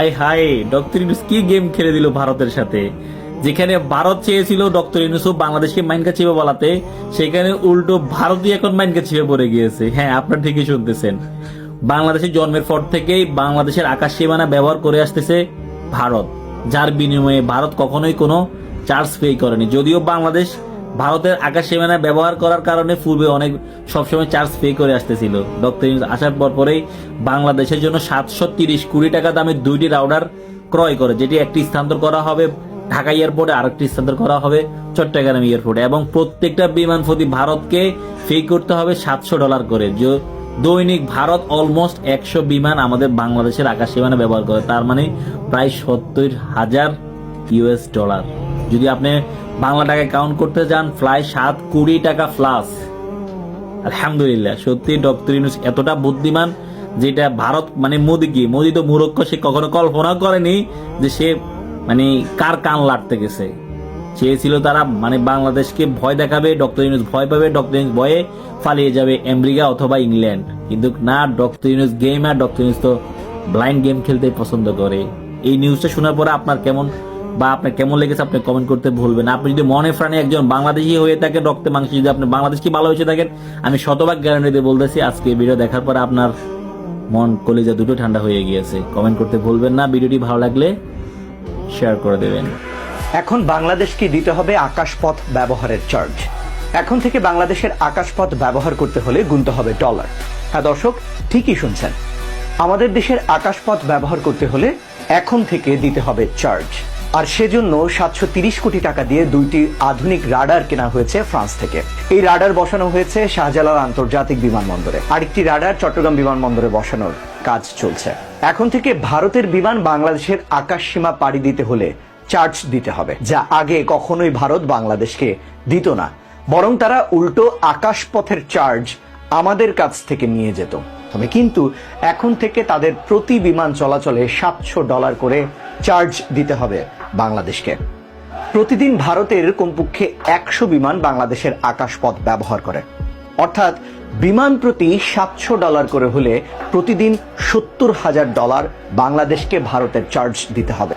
I high, doctor Yunus কি game খেলে দিল ভারতের সাথে। যেখানে ভারত চেয়েছিল ডক্টর ইউনূস বাংলাদেশকে মাইনকা চিপে বলাতে, সেখানে উল্টো ভারতই এখন মাইনকা চিপে পড়ে গিয়েছে। হ্যাঁ, আপনারা ঠিকই শুনতেছেন। বাংলাদেশের জন্মের পর থেকেই বাংলাদেশের আকাশ সীমানা ব্যবহার করে আসতেছে ভারত, যার বিনিময়ে ভারত কখনোই কোনো চার্জ পে করেনি। যদিও বাংলাদেশ ভারতের আকাশ সীমানা ব্যবহার করার কারণে পূর্বে অনেক সবসময় চার্জ পে করে আসতেছিল। ডক্টর ইউনূস আসার পরেই বাংলাদেশের জন্য 730 কোটি টাকা দামের 2টি রাউডার ক্রয় করে, যেটি একটি স্থানান্তর করা হবে ঢাকা এয়ারপোর্টে, আরেকটি স্থানান্তর করা হবে চট্টগ্রাম এয়ারপোর্টে, এবং প্রত্যেকটা বিমান প্রতি ভারতকে পে করতে হবে $700 করে। দৈনিক ভারত অলমোস্ট 100 বিমান আমাদের বাংলাদেশের আকাশ সীমানা ব্যবহার করে, তার মানে প্রায় $70,000। যদি আপনি বাংলা টাকায় কাউন্ট করতে যান, প্রায় 7 কোটি টাকা প্লাস। আলহামদুলিল্লাহ, সত্যি ডক্টর ইউনূস এতটা বুদ্ধিমান, যেটা ভারত মানে মোদি তো মূর্খ, সে কখনো কল্পনা করেনি যে সে মানে কার কান লাটতে গেছে। চেয়েছিল তারা মানে বাংলাদেশকে ভয় দেখাবে, ডক্টর ইউনূস ভয় পাবে, ডক্টর ইউনূস ভয়ে পালিয়ে যাবে আমেরিকা অথবা ইংল্যান্ড। কিন্তু না, doctor Yunus gamer, doctor Yunus তো ব্লাইন্ড গেম খেলতে পছন্দ করে। এই নিউজটা শোনার পরে আপনার কেমন লেগেছে আপনি কমেন্ট করতে ভুলবেন। আপনি যদি মনে প্রাণে একজন বাংলাদেশি হয়ে থাকেন, রক্তে মাংসে যদি আপনি বাংলাদেশকে ভালোবেসে থাকেন, আমি শতভাগ গ্যারান্টি দিয়ে বলতেছি আজকে ভিডিও দেখার পর আপনার মন কলিজা দুটো ঠান্ডা হয়ে গিয়েছে। কমেন্ট করতে ভুলবেন না। ভিডিওটি ভালো লাগলে শেয়ার করে দেবেন। এখন বাংলাদেশকে দিতে হবে আকাশপথ ব্যবহারের চার্জ। এখন থেকে বাংলাদেশের আকাশপথ ব্যবহার করতে হলে গুনতে হবে ডলার। হ্যাঁ দর্শক, ঠিকই শুনছেন, আমাদের দেশের আকাশপথ ব্যবহার করতে হলে এখন থেকে দিতে হবে চার্জ। আর সেজন্য 730 কোটি টাকা দিয়ে 2টি আধুনিক রাডার কেনা হয়েছে ফ্রান্স থেকে। এই রাডার বসানো হয়েছে শাহজালাল আন্তর্জাতিক বিমানবন্দরে, আরেকটি রাডার চট্টগ্রাম বিমানবন্দরে বসানোর কাজ চলছে। এখন থেকে ভারতের বিমান বাংলাদেশের আকাশ সীমা পাড়ি দিতে হলে চার্জ দিতে হবে, যা আগে কখনোই ভারত বাংলাদেশকে দিত না, বরং তারা উল্টো আকাশপথের চার্জ আমাদের কাছ থেকে নিয়ে যেত। তবে কিন্তু এখন থেকে তাদের প্রতি বিমান চলাচলে $700 করে চার্জ দিতে হবে বাংলাদেশকে। প্রতিদিন ভারতের কমপক্ষে 100 বিমান বাংলাদেশের আকাশপথ ব্যবহার করে, অর্থাৎ বিমান প্রতি $700 করে হলে প্রতিদিন $70,000 বাংলাদেশকে ভারতের চার্জ দিতে হবে।